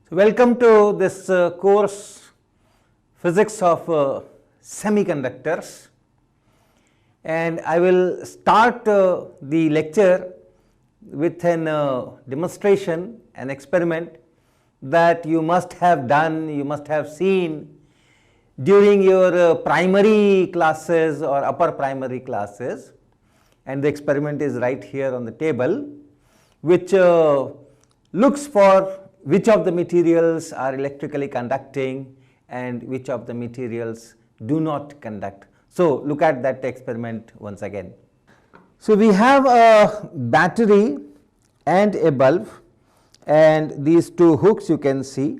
So, welcome to this course Physics of Semiconductors, and I will start the lecture with an demonstration, an experiment that you must have done, you must have seen during your primary classes or upper primary classes, and the experiment is right here on the table, which looks for which of the materials are electrically conducting and which of the materials do not conduct. So, look at that experiment once again. So, we have a battery and a bulb, and these two hooks you can see.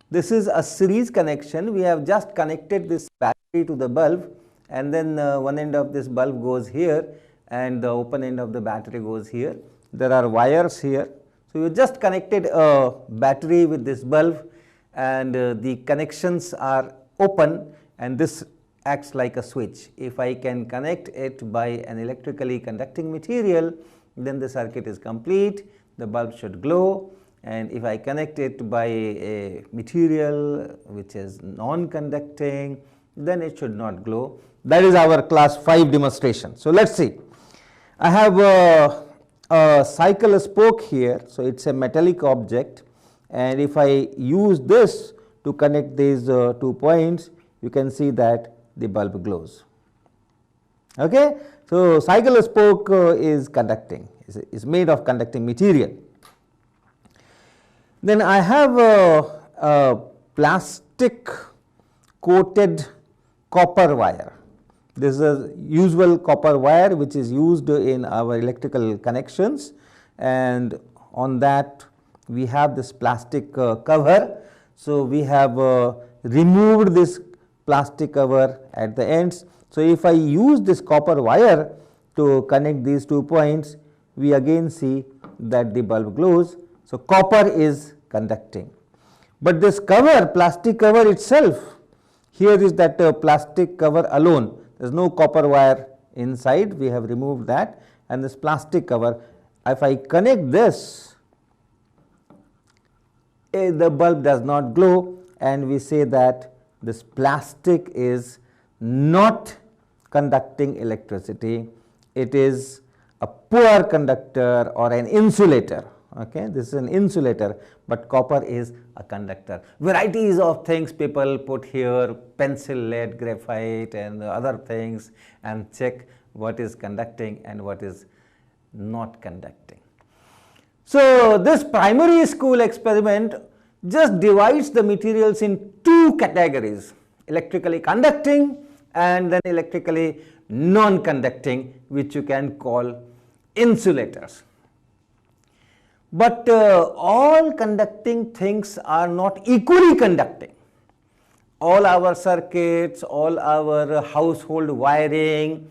This is a series connection. We have just connected this battery to the bulb, and then one end of this bulb goes here and the open end of the battery goes here. There are wires here. So, you just connected a battery with this bulb, and the connections are open, and this acts like a switch. If I can connect it by an electrically conducting material, then the circuit is complete, the bulb should glow, and if I connect it by a material which is non-conducting, then it should not glow. That is our class 5 demonstration. So, let us see. I have a cycle spoke here, so it is a metallic object, and if I use this to connect these 2 points, you can see that the bulb glows. Okay? So, cycle spoke is conducting, is made of conducting material. Then I have a plastic coated copper wire. This is a usual copper wire which is used in our electrical connections, and on that we have this plastic cover. So, we have removed this plastic cover at the ends. So, if I use this copper wire to connect these 2 points, we again see that the bulb glows. So, copper is conducting, but this cover, plastic cover itself, here is that plastic cover alone. There is no copper wire inside, we have removed that, and this plastic cover, if I connect this, the bulb does not glow, and we say that this plastic is not conducting electricity, it is a poor conductor or an insulator. Okay, this is an insulator, but copper is a conductor. Varieties of things people put here, pencil lead, graphite and other things, and check what is conducting and what is not conducting. So, this primary school experiment just divides the materials in 2 categories, electrically conducting and then electrically non-conducting, which you can call insulators. But all conducting things are not equally conducting. All our circuits, all our household wiring,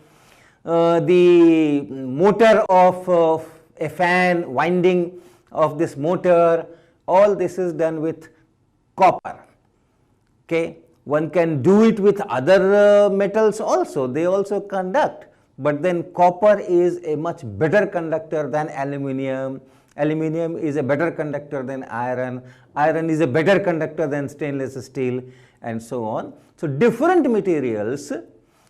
the motor of a fan, winding of this motor, all this is done with copper. Okay. One can do it with other metals also, they also conduct, but then copper is a much better conductor than aluminium. Aluminium is a better conductor than iron, iron is a better conductor than stainless steel, and so on. So, different materials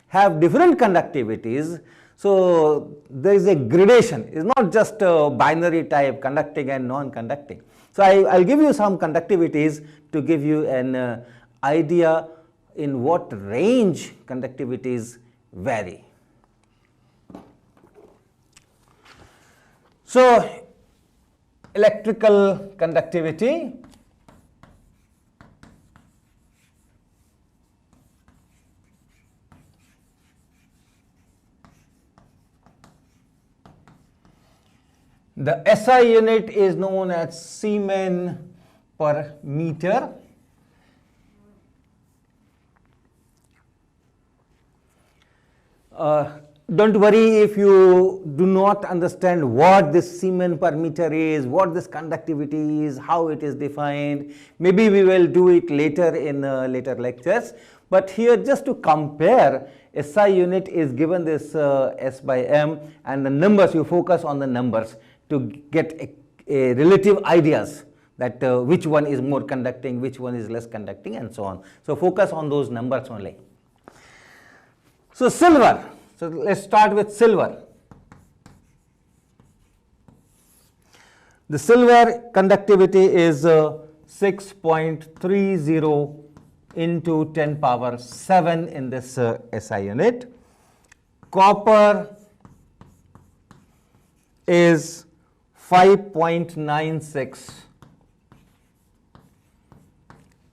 have different conductivities. So, there is a gradation, it is not just a binary type conducting and non-conducting. So, I will give you some conductivities to give you an idea in what range conductivities vary. So, electrical conductivity, the SI unit is known as Siemens per meter. Don't worry if you do not understand what this Siemens per meter is, what this conductivity is, how it is defined. Maybe we will do it later in later lectures. But here just to compare, SI unit is given this S by M, and the numbers, you focus on the numbers to get a relative ideas that which one is more conducting, which one is less conducting, and so on. So focus on those numbers only. So silver, so let's start with silver. The silver conductivity is 6.30 into 10 power 7 in this SI unit. Copper is 5.96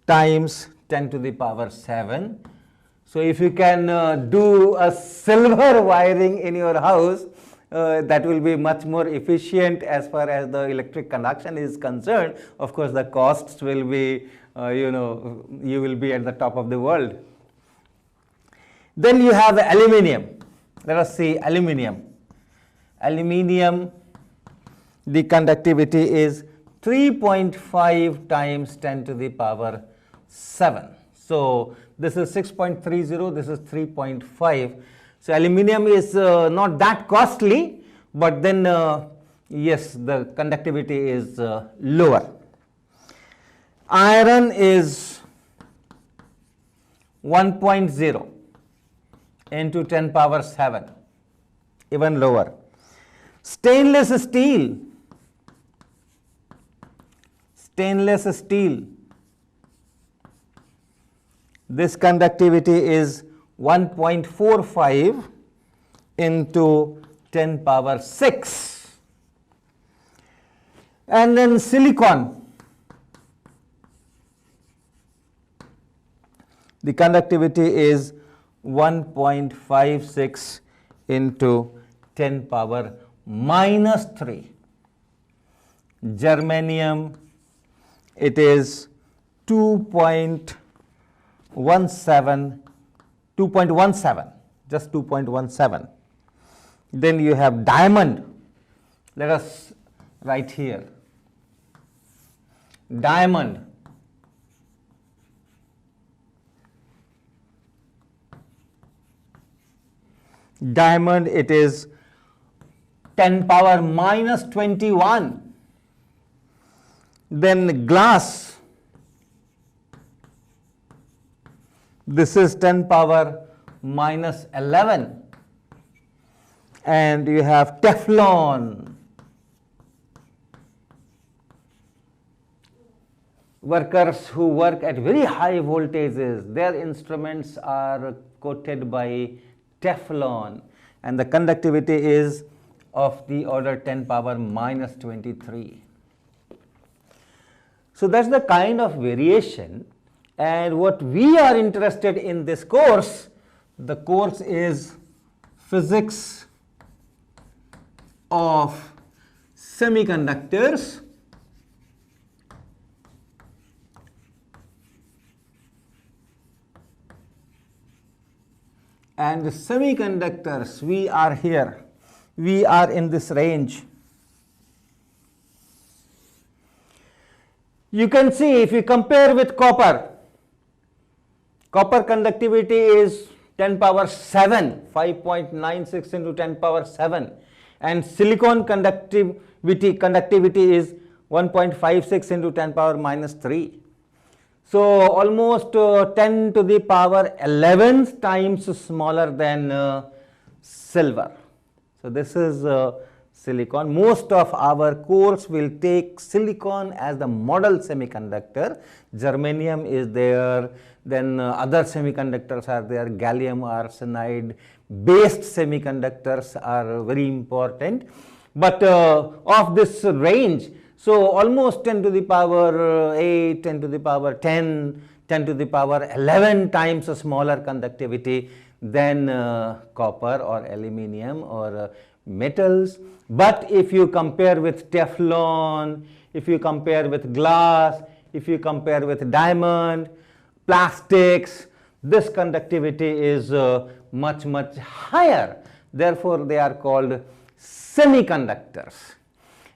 times 10 to the power 7. So if you can do a silver wiring in your house, that will be much more efficient as far as the electric conduction is concerned. Of course, the costs will be, you will be at the top of the world. Then you have aluminium. Let us see aluminium. Aluminium, the conductivity is 3.5 times 10 to the power 7. So this is 6.30, this is 3.5. So aluminium is not that costly, but then yes, the conductivity is lower. Iron is 1.0 into 10 power 7, even lower. Stainless steel, this conductivity is 1.45 into 10 power 6. And then silicon, the conductivity is 1.56 into 10 power minus 3. Germanium, it is 2.17, just 2.17. Then you have diamond. Let us write here. Diamond, it is 10 power minus 21. Then glass, this is 10 power minus 11. And you have Teflon. Workers who work at very high voltages, their instruments are coated by Teflon, and the conductivity is of the order 10 power minus 23. So that's the kind of variation, and what we are interested in this course, the course is physics of semiconductors. And semiconductors, we are here, we are in this range. You can see if you compare with copper, copper conductivity is 10 power 7, 5.96 into 10 power 7, and silicon conductivity is 1.56 into 10 power minus 3. So almost 10 to the power 11 times smaller than silver. So this is silicon. Most of our course will take silicon as the model semiconductor. Germanium is there, then other semiconductors are there, gallium arsenide based semiconductors are very important. But of this range, so almost 10 to the power 8, 10 to the power 10, 10 to the power 11 times smaller conductivity than copper or aluminium or metals. But if you compare with Teflon, if you compare with glass, if you compare with diamond, plastics, this conductivity is much higher. Therefore, they are called semiconductors.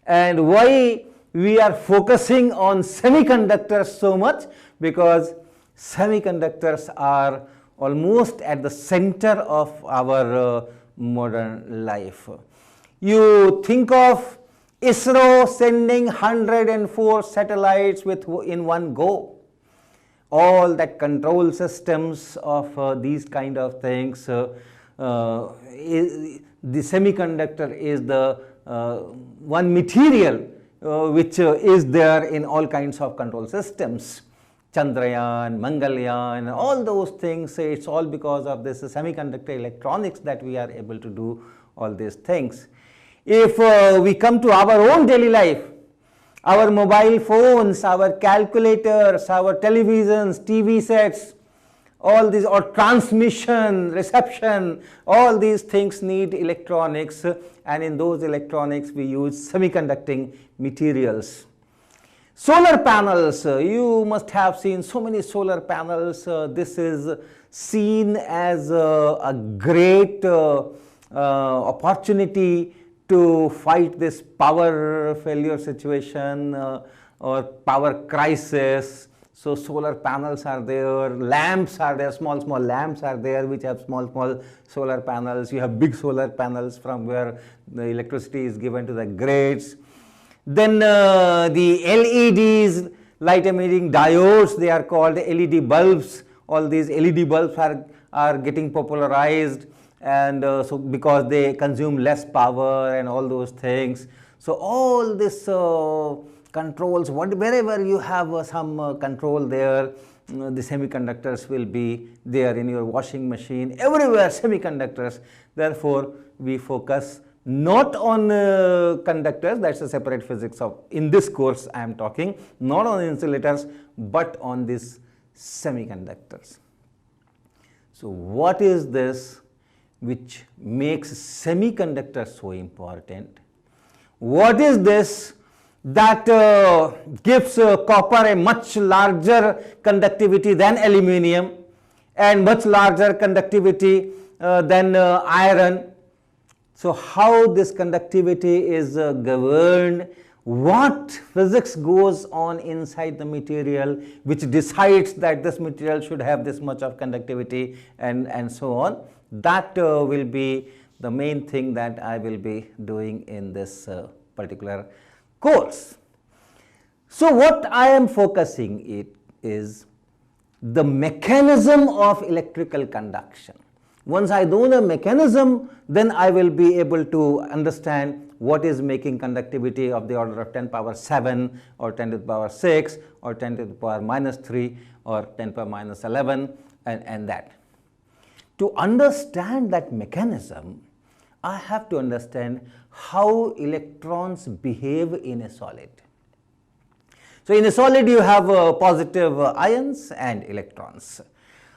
And why we are focusing on semiconductors so much? Because semiconductors are almost at the center of our modern life. You think of ISRO sending 104 satellites in one go. All that control systems of these kind of things, the semiconductor is the one material which is there in all kinds of control systems. Chandrayaan, Mangalyaan, all those things, it's all because of this semiconductor electronics that we are able to do all these things. If we come to our own daily life, our mobile phones, our calculators, our televisions, TV sets, all these, or transmission, reception, all these things need electronics, and in those electronics we use semiconducting materials. Solar panels, you must have seen so many solar panels. This is seen as a great opportunity to fight this power failure situation or power crisis. So solar panels are there, lamps are there, small lamps are there which have small solar panels. You have big solar panels from where the electricity is given to the grids. Then the LEDs, light emitting diodes, they are called LED bulbs. All these LED bulbs are getting popularized, and so because they consume less power and all those things. So all this controls, wherever you have some control there, the semiconductors will be there in your washing machine, everywhere semiconductors. Therefore, we focus not on conductors, that's a separate physics of, in this course I am talking, not on insulators, but on these semiconductors. So what is this which makes semiconductors so important? What is this that gives copper a much larger conductivity than aluminium and much larger conductivity than iron? So how this conductivity is governed, what physics goes on inside the material which decides that this material should have this much of conductivity and so on, that will be the main thing that I will be doing in this particular course. So what I am focusing it is the mechanism of electrical conduction. Once I know the mechanism, then I will be able to understand what is making conductivity of the order of 10 power 7 or 10 to the power 6 or 10 to the power minus 3 or 10 power minus 11 and that. To understand that mechanism, I have to understand how electrons behave in a solid. So in a solid you have positive ions and electrons,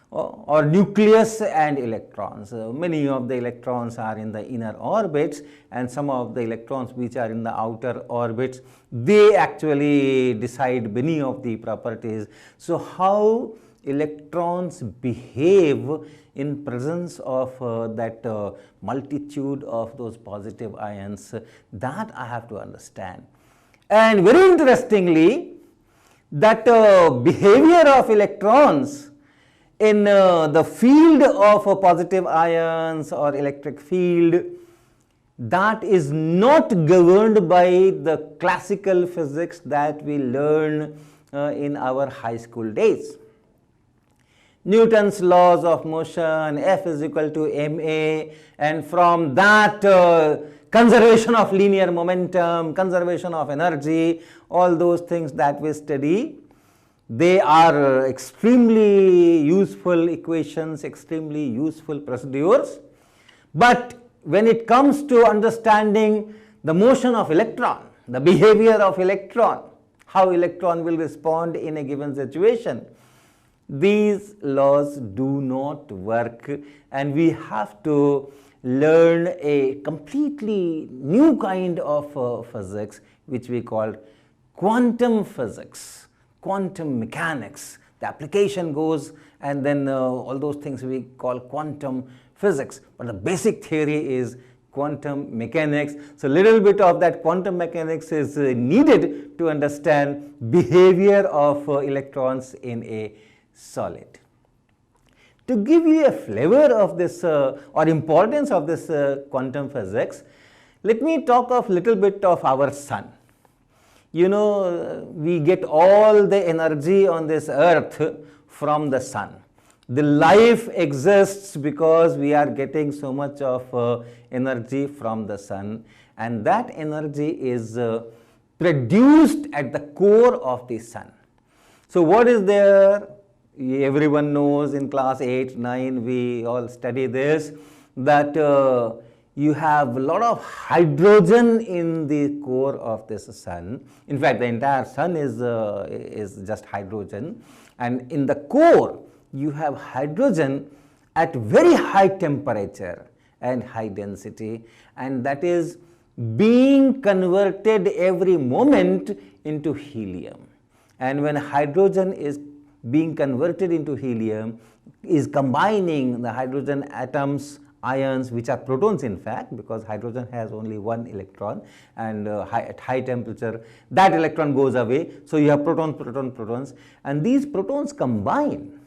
or nucleus and electrons. Many of the electrons are in the inner orbits, and some of the electrons which are in the outer orbits, they actually decide many of the properties. So how electrons behave in presence of that multitude of those positive ions, that I have to understand. And very interestingly, that behavior of electrons in the field of positive ions or electric field, that is not governed by the classical physics that we learn in our high school days. Newton's laws of motion, F is equal to ma, and from that conservation of linear momentum, conservation of energy, all those things that we study, they are extremely useful equations, extremely useful procedures. But when it comes to understanding the motion of electron, the behavior of electron, how electron will respond in a given situation, these laws do not work, and we have to learn a completely new kind of physics which we call quantum physics, quantum mechanics. The application goes, and then all those things we call quantum physics, but the basic theory is quantum mechanics. So little bit of that quantum mechanics is needed to understand behavior of electrons in a solid. To give you a flavor of this or importance of this quantum physics, Let me talk of little bit of our sun. You know, we get all the energy on this earth from the sun. The life exists because we are getting so much of energy from the sun, and that energy is produced at the core of the sun. So what is there? Everyone knows in class 8, 9, we all study this, that you have a lot of hydrogen in the core of this sun. In fact, the entire sun is just hydrogen, and in the core you have hydrogen at very high temperature and high density, and that is being converted every moment into helium. And when hydrogen is being converted into helium, is combining the hydrogen atoms, ions, which are protons in fact, because hydrogen has only one electron, and at high temperature that electron goes away. So you have protons, and these protons combine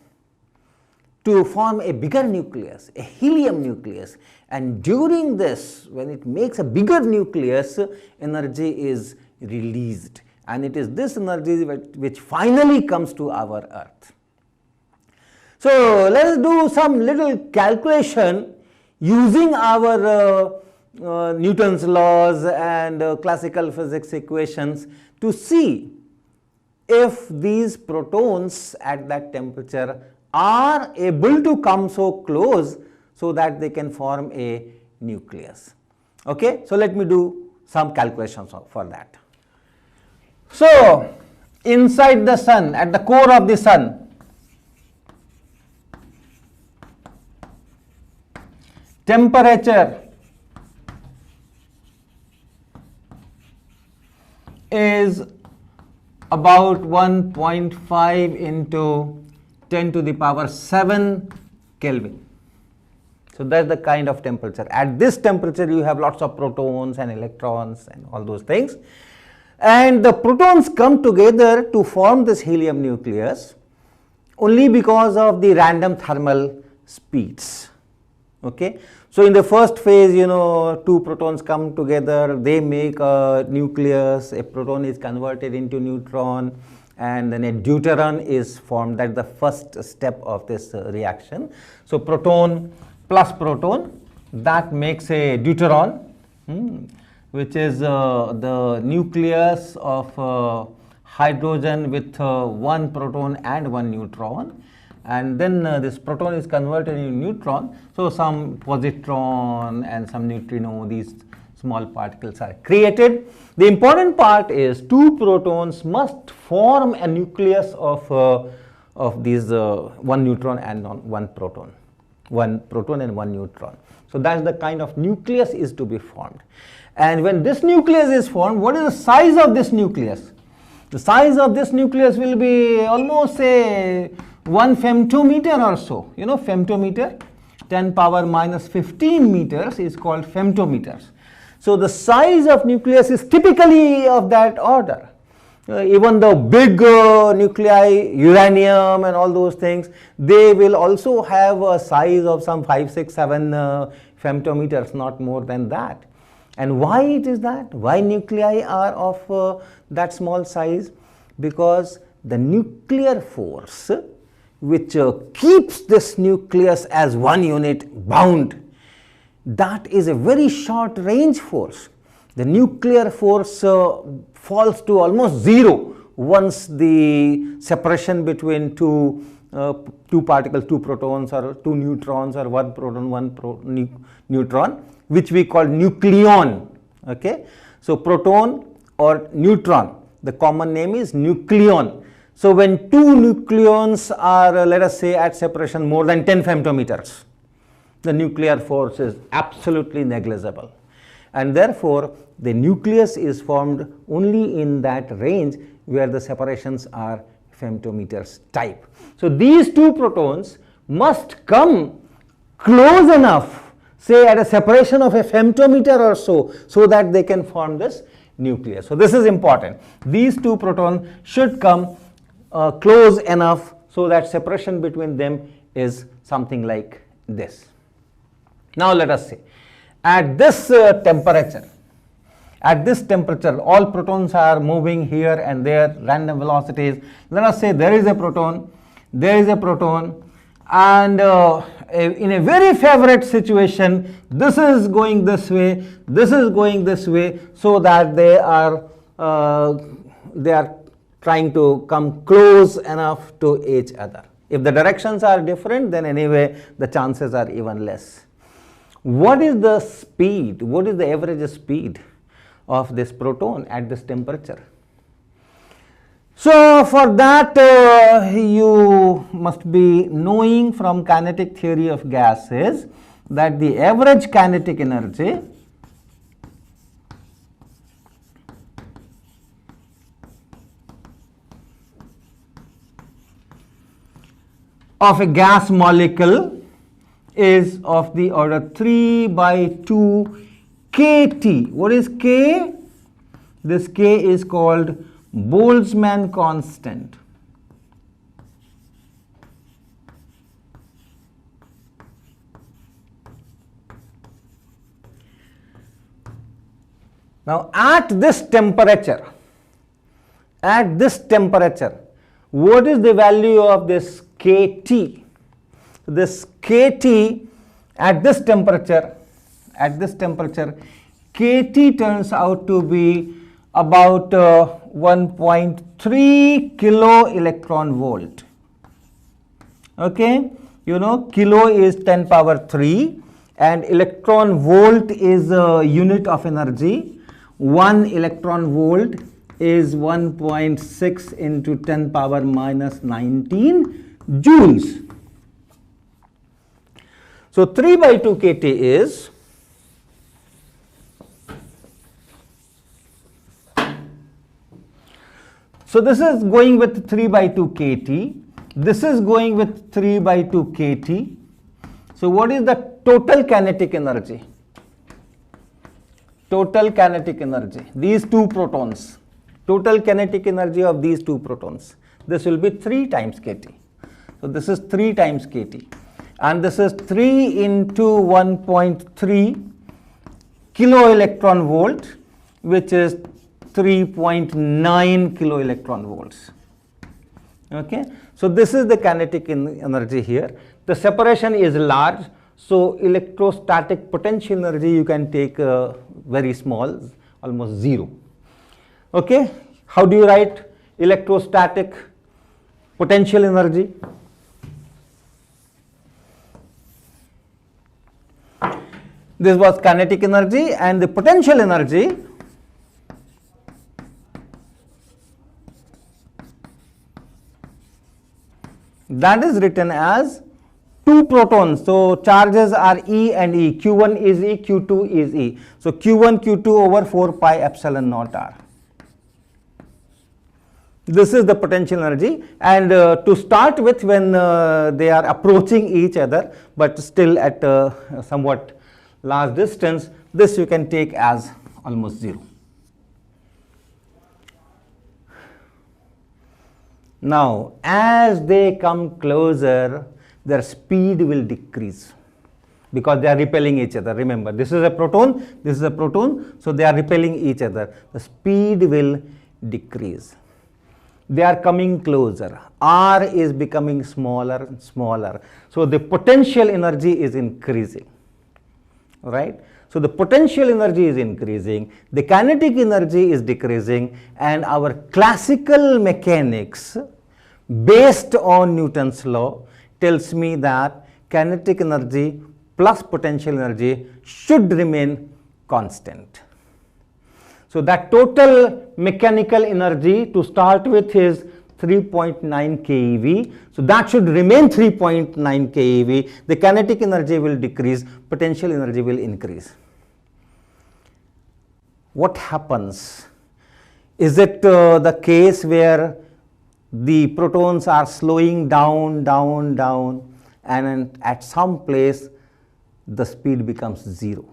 to form a bigger nucleus, a helium nucleus, and during this, when it makes a bigger nucleus, energy is released, and it is this energy which finally comes to our earth. So let us do some little calculation using our Newton's laws and classical physics equations to see if these protons at that temperature are able to come so close so that they can form a nucleus. Okay, so let me do some calculations for that. So inside the sun, at the core of the sun, temperature is about 1.5 into 10 to the power 7 Kelvin. So that's the kind of temperature. At this temperature you have lots of protons and electrons and all those things, and the protons come together to form this helium nucleus only because of the random thermal speeds. Okay, so in the first phase, you know, two protons come together, they make a nucleus, a proton is converted into neutron, and then a deuteron is formed. That's the first step of this reaction. So proton plus proton, that makes a deuteron, which is the nucleus of hydrogen with one proton and one neutron, and then this proton is converted into neutron. So some positron and some neutrino, these small particles are created. The important part is two protons must form a nucleus of these one neutron and one proton and one neutron. So that's the kind of nucleus is to be formed. And when this nucleus is formed, what is the size of this nucleus? The size of this nucleus will be almost say 1 femtometer or so. You know, femtometer, 10 power minus 15 meters is called femtometers. So the size of nucleus is typically of that order. Even the big nuclei, uranium and all those things, they will also have a size of some 5, 6, 7 femtometers, not more than that. And why it is that? Why nuclei are of that small size? Because the nuclear force which keeps this nucleus as one unit bound, that is a very short range force. The nuclear force falls to almost zero once the separation between two particles, two protons or two neutrons, or one proton, one neutron, which we call nucleon. Okay, so proton or neutron, the common name is nucleon. So when two nucleons are let us say at separation more than 10 femtometers, the nuclear force is absolutely negligible, and therefore the nucleus is formed only in that range where the separations are femtometers type. So these two protons must come close enough, say at a separation of a femtometer or so, so that they can form this nucleus. So this is important. These two protons should come close enough so that separation between them is something like this. Now let us say, at this temperature, at this temperature, all protons are moving here and there, random velocities. Let us say there is a proton, and in a very favorite situation, this is going this way, this is going this way, so that they are trying to come close enough to each other. If the directions are different, then anyway the chances are even less. What is the speed? What is the average speed of this proton at this temperature? So for that you must be knowing from kinetic theory of gases that the average kinetic energy of a gas molecule is of the order 3 by 2 kT. What is K? This K is called Boltzmann constant. Now at this temperature, what is the value of this kT? This kT at this temperature, kT turns out to be about 1.3 kilo electron volt. Okay, you know kilo is 10 power 3 and electron volt is a unit of energy. 1 electron volt is 1.6 into 10 power minus 19 joules. So 3 by 2 kT is so this is going with 3 by 2 kT, this is going with 3 by 2 kT. So what is the total kinetic energy? Total kinetic energy, these two protons, total kinetic energy of these two protons, this will be 3 times kT. So this is 3 times kT and this is 3 into 1.3 kilo electron volt, which is 3.9 kilo electron volts. Okay, so this is the kinetic energy here. The separation is large, so electrostatic potential energy you can take very small, almost 0. Okay, how do you write electrostatic potential energy? This was kinetic energy, and the potential energy that is written as 2 protons. So charges are E and E, Q1 is E, Q2 is E. So Q1, Q2 over 4 pi epsilon naught R. This is the potential energy, and to start with, when they are approaching each other but still at somewhat large distance, this you can take as almost 0. Now as they come closer, their speed will decrease because they are repelling each other. Remember, this is a proton, this is a proton, so they are repelling each other. The speed will decrease. They are coming closer. R is becoming smaller and smaller. So the potential energy is increasing, right? So the potential energy is increasing, the kinetic energy is decreasing, and our classical mechanics based on Newton's law tells me that kinetic energy plus potential energy should remain constant. So that total mechanical energy to start with is 3.9 keV. So that should remain 3.9 keV. The kinetic energy will decrease, potential energy will increase. What happens? Is it the case where the protons are slowing down, and at some place the speed becomes 0?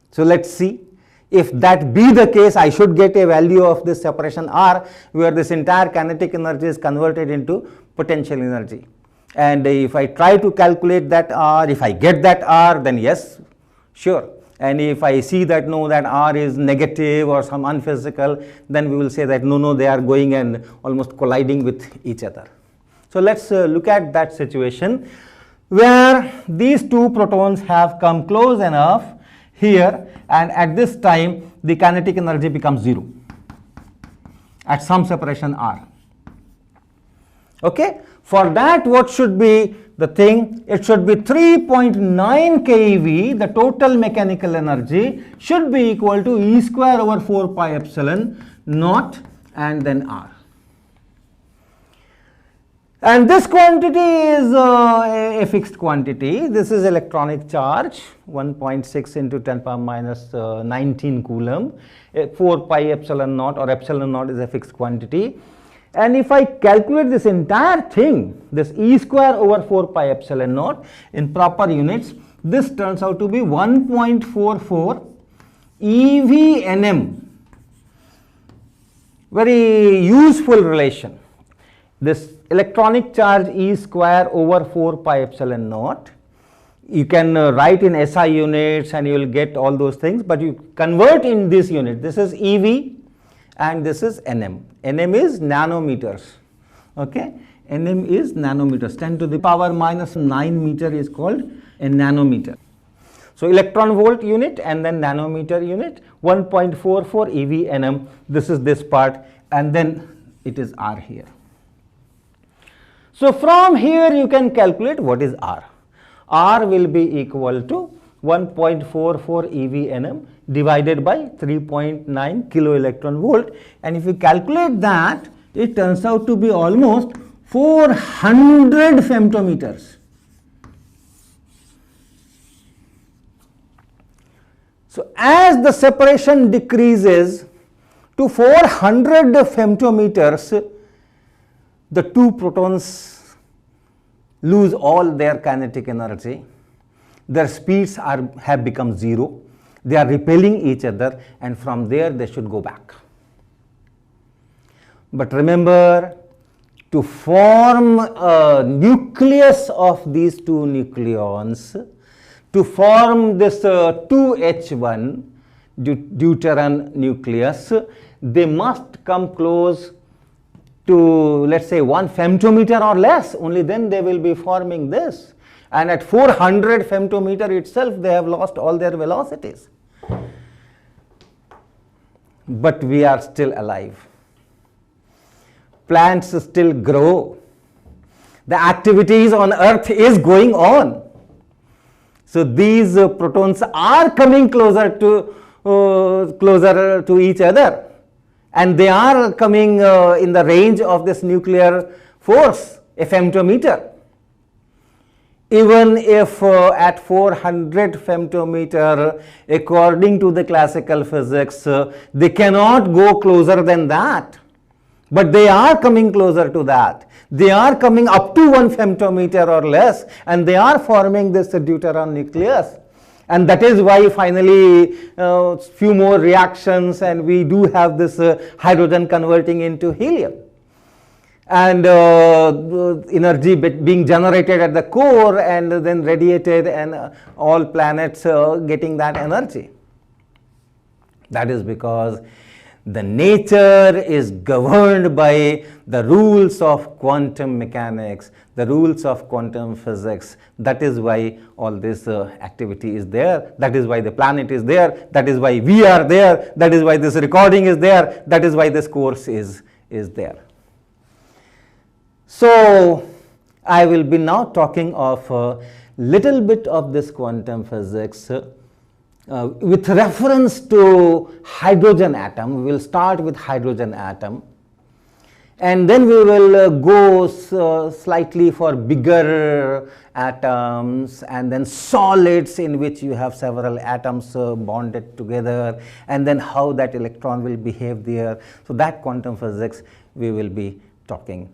So let's see. If that be the case, I should get a value of this separation R, where this entire kinetic energy is converted into potential energy. And if I try to calculate that R, if I get that R, then yes, sure, and if I see that no, that R is negative or some unphysical, then we will say that no, they are going and almost colliding with each other. So let's look at that situation where these two protons have come close enough here, and at this time the kinetic energy becomes 0 at some separation R. Okay, for that what should be the thing? It should be 3.9 keV. The total mechanical energy should be equal to E square over 4 pi epsilon naught and then R. And this quantity is a fixed quantity. This is electronic charge, 1.6 into 10 power minus 19 coulomb. 4 pi epsilon naught or epsilon naught is a fixed quantity. And if I calculate this entire thing, this E square over 4 pi epsilon naught in proper units, this turns out to be 1.44 eV/nm. Very useful relation. This electronic charge E square over 4 pi epsilon naught, you can write in SI units and you will get all those things, but you convert in this unit. This is EV and this is Nm. Nm is nanometers. Okay, Nm is nanometers. 10 to the power minus 9 meter is called a nanometer. So electron volt unit and then nanometer unit, 1.44 eV/nm. This is this part, and then it is R here. So from here you can calculate what is R. R will be equal to 1.44 eV/nm divided by 3.9 kilo electron volt, and if you calculate that, it turns out to be almost 400 femtometers. So as the separation decreases to 400 femtometers, the two protons lose all their kinetic energy. Their speeds have become 0. They are repelling each other, and from there they should go back. But remember, to form a nucleus of these two nucleons, to form this 2H1 deuteron nucleus, they must come close to, let's say, 1 femtometer or less. Only then they will be forming this. And at 400 femtometer itself, they have lost all their velocities. But we are still alive. Plants still grow. The activities on Earth is going on. So these protons are coming closer to each other, and they are coming in the range of this nuclear force, a femtometer. Even if at 400 femtometer, according to the classical physics, they cannot go closer than that. But they are coming closer to that. They are coming up to 1 femtometer or less, and they are forming this deuteron nucleus. And that is why finally few more reactions, and we do have this hydrogen converting into helium. And energy being generated at the core and then radiated, and all planets getting that energy. That is because the nature is governed by the rules of quantum mechanics, the rules of quantum physics. That is why all this activity is there. That is why the planet is there. That is why we are there. That is why this recording is there. That is why this course is there. So I will be now talking of a little bit of this quantum physics with reference to hydrogen atom. We will start with hydrogen atom, and then we will go slightly for bigger atoms, and then solids in which you have several atoms bonded together, and then how that electron will behave there. So that quantum physics we will be talking